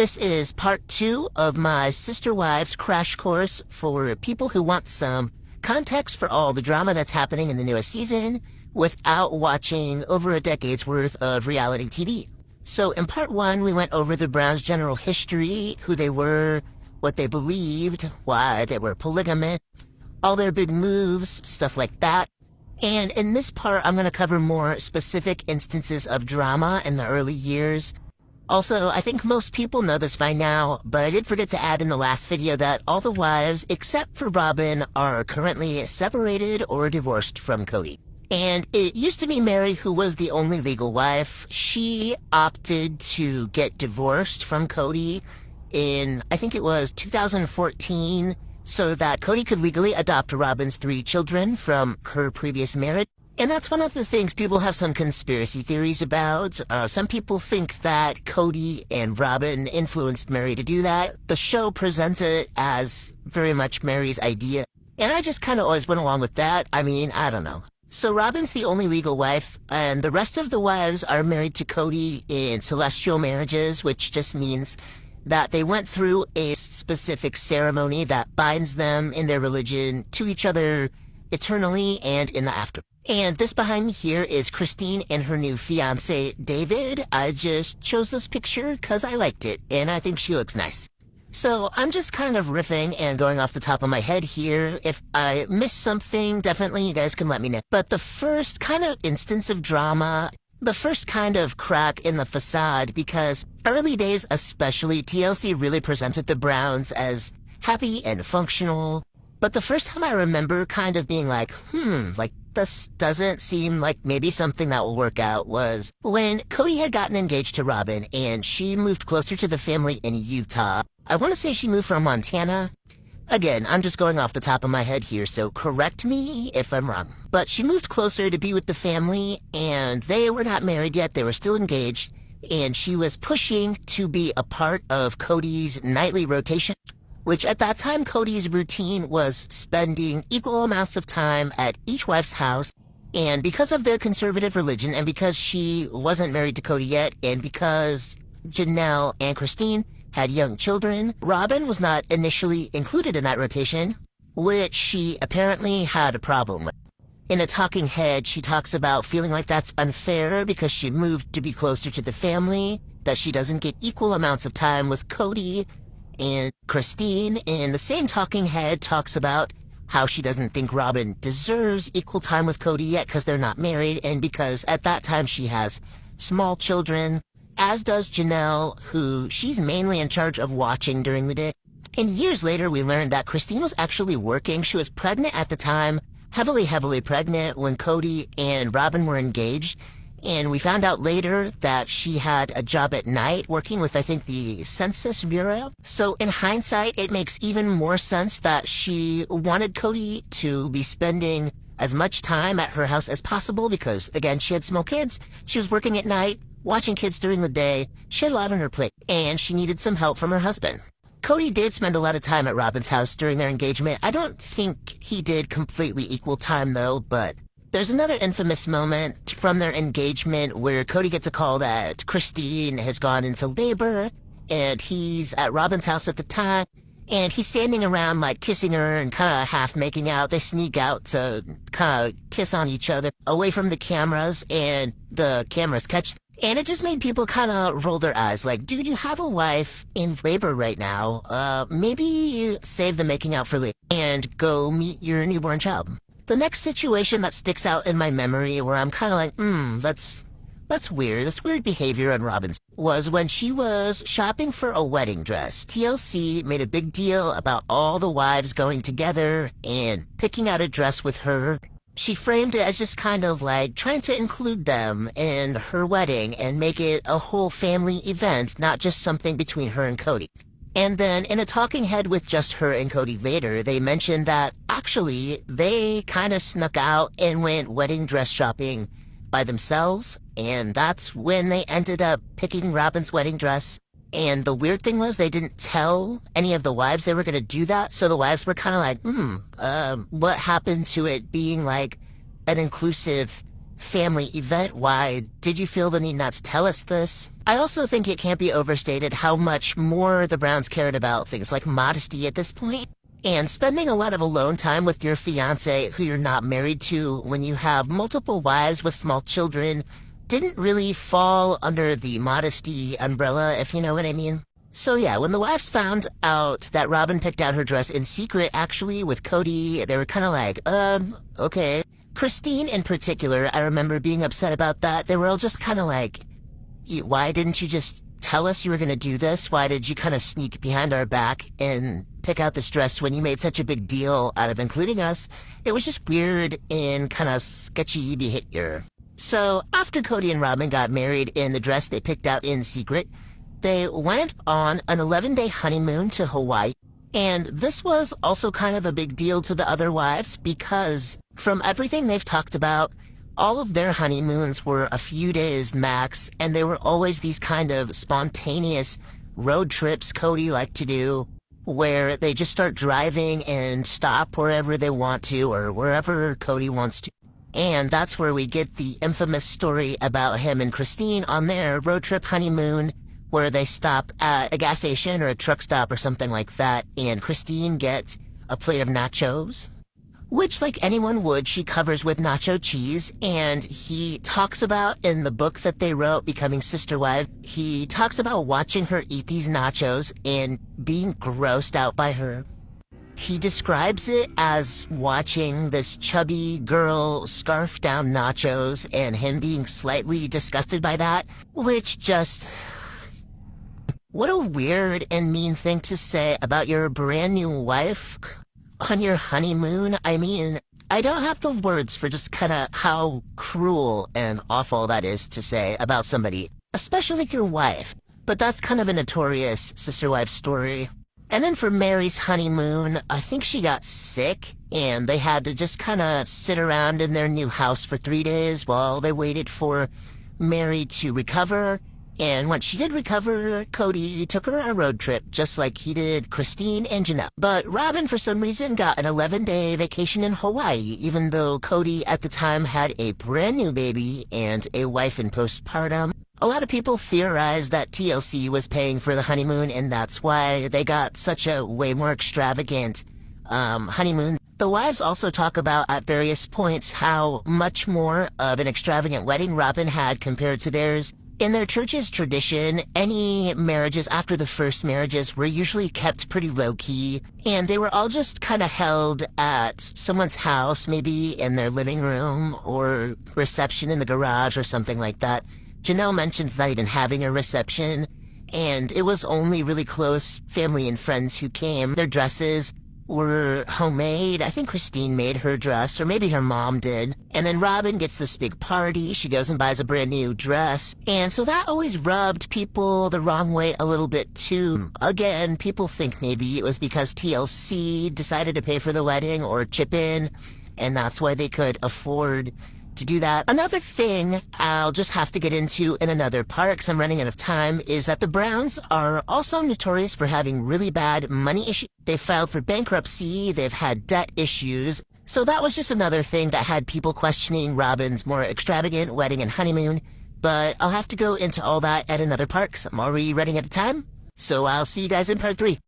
This is part 2 of my Sister Wives crash course for people who want some context for all the drama that's happening in the newest season without watching over a decade's worth of reality TV. So in part 1, we went over the Browns' general history, who they were, what they believed, why they were polygamous, all their big moves, stuff like that. And in this part, I'm going to cover more specific instances of drama in the early years. Also, I think most people know this by now, but I did forget to add in the last video that all the wives, except for Robin, are currently separated or divorced from Cody. And it used to be Mary who was the only legal wife. She opted to get divorced from Cody in, I think it was 2014, so that Cody could legally adopt Robin's 3 children from her previous marriage. And that's one of the things people have some conspiracy theories about. Some people think that Cody and Robin influenced Mary to do that. The show presents it as very much Mary's idea. And I just kind of always went along with that. I mean, I don't know. So Robin's the only legal wife, and the rest of the wives are married to Cody in celestial marriages, which just means that they went through a specific ceremony that binds them in their religion to each other eternally and in the after. And this behind me here is Christine and her new fiancé, David. I just chose this picture because I liked it, and I think she looks nice. So I'm just kind of riffing and going off the top of my head here. If I miss something, definitely you guys can let me know. But the first kind of instance of drama, the first kind of crack in the facade, because early days especially, TLC really presented the Browns as happy and functional. But the first time I remember kind of being like, this doesn't seem like maybe something that will work out, was when Cody had gotten engaged to Robin and she moved closer to the family in Utah. I want to say she moved from Montana. Again, I'm just going off the top of my head here, so correct me if I'm wrong. But she moved closer to be with the family, and they were not married yet. They were still engaged, and she was pushing to be a part of Cody's nightly rotation, which at that time Cody's routine was spending equal amounts of time at each wife's house. And because of their conservative religion, and because she wasn't married to Cody yet, and because Janelle and Christine had young children, Robin was not initially included in that rotation, which she apparently had a problem with. In a talking head, she talks about feeling like that's unfair because she moved to be closer to the family, that she doesn't get equal amounts of time with Cody. And Christine, in the same talking head, talks about how she doesn't think Robin deserves equal time with Cody yet because they're not married, and because at that time she has small children, as does Janelle, who she's mainly in charge of watching during the day. And years later, we learned that Christine was actually working. She was pregnant at the time, heavily pregnant when Cody and Robin were engaged. And we found out later that she had a job at night working with, I think, the Census Bureau. So in hindsight, it makes even more sense that she wanted Cody to be spending as much time at her house as possible because, again, she had small kids. She was working at night, watching kids during the day. She had a lot on her plate, and she needed some help from her husband. Cody did spend a lot of time at Robin's house during their engagement. I don't think he did completely equal time, though, but there's another infamous moment from their engagement where Cody gets a call that Christine has gone into labor, and he's at Robin's house at the time, and he's standing around, like, kissing her and kind of half making out. They sneak out to kind of kiss on each other away from the cameras, and the cameras catch them. And it just made people kind of roll their eyes, like, dude, you have a wife in labor right now. Maybe you save the making out for later and go meet your newborn child. The next situation that sticks out in my memory where I'm kind of like, that's weird. That's weird behavior on Robin's, was when she was shopping for a wedding dress. TLC made a big deal about all the wives going together and picking out a dress with her. She framed it as just kind of like trying to include them in her wedding and make it a whole family event, not just something between her and Cody. And then in a talking head with just her and Cody later, they mentioned that actually they kind of snuck out and went wedding dress shopping by themselves, and that's when they ended up picking Robin's wedding dress. And the weird thing was they didn't tell any of the wives they were going to do that, so the wives were kind of like, what happened to it being like an inclusive family event. Why did you feel the need not to tell us this? I also think it can't be overstated how much more the Browns cared about things like modesty at this point. And spending a lot of alone time with your fiance who you're not married to when you have multiple wives with small children didn't really fall under the modesty umbrella, if you know what I mean. So yeah, when the wives found out that Robin picked out her dress in secret, actually, with Cody, they were kind of like, okay. Christine in particular, I remember being upset about that. They were all just kind of like, why didn't you just tell us you were going to do this? Why did you kind of sneak behind our back and pick out this dress when you made such a big deal out of including us? It was just weird and kind of sketchy behavior. So after Cody and Robin got married in the dress they picked out in secret, they went on an 11-day honeymoon to Hawaii. And this was also kind of a big deal to the other wives because from everything they've talked about, all of their honeymoons were a few days max, and they were always these kind of spontaneous road trips Cody liked to do, where they just start driving and stop wherever they want to or wherever Cody wants to. And that's where we get the infamous story about him and Christine on their road trip honeymoon, where they stop at a gas station or a truck stop or something like that, and Christine gets a plate of nachos, which, like anyone would, she covers with nacho cheese. And he talks about, in the book that they wrote, Becoming Sister Wives, he talks about watching her eat these nachos and being grossed out by her. He describes it as watching this chubby girl scarf down nachos and him being slightly disgusted by that, which just... what a weird and mean thing to say about your brand new wife on your honeymoon. I mean, I don't have the words for just kind of how cruel and awful that is to say about somebody, especially your wife. But that's kind of a notorious sister-wife story. And then for Mary's honeymoon, I think she got sick, and they had to just kind of sit around in their new house for 3 days while they waited for Mary to recover. And once she did recover, Cody took her on a road trip, just like he did Christine and Janelle. But Robin, for some reason, got an 11-day vacation in Hawaii, even though Cody at the time had a brand new baby and a wife in postpartum. A lot of people theorized that TLC was paying for the honeymoon, and that's why they got such a way more extravagant honeymoon. The wives also talk about at various points how much more of an extravagant wedding Robin had compared to theirs. In their church's tradition, any marriages after the first marriages were usually kept pretty low-key, and they were all just kind of held at someone's house, maybe in their living room, or reception in the garage or something like that. Janelle mentions not even having a reception, and it was only really close family and friends who came. Their dresses were homemade. I think Christine made her dress, or maybe her mom did. And then Robin gets this big party. She goes and buys a brand new dress. And so that always rubbed people the wrong way a little bit too. Again, people think maybe it was because TLC decided to pay for the wedding or chip in, and that's why they could afford to do that. Another thing I'll just have to get into in another part, because I'm running out of time, is that the Browns are also notorious for having really bad money issues. They've filed for bankruptcy, they've had debt issues, so that was just another thing that had people questioning Robin's more extravagant wedding and honeymoon. But I'll have to go into all that at another part, because I'm already running out of time. So I'll see you guys in part 3.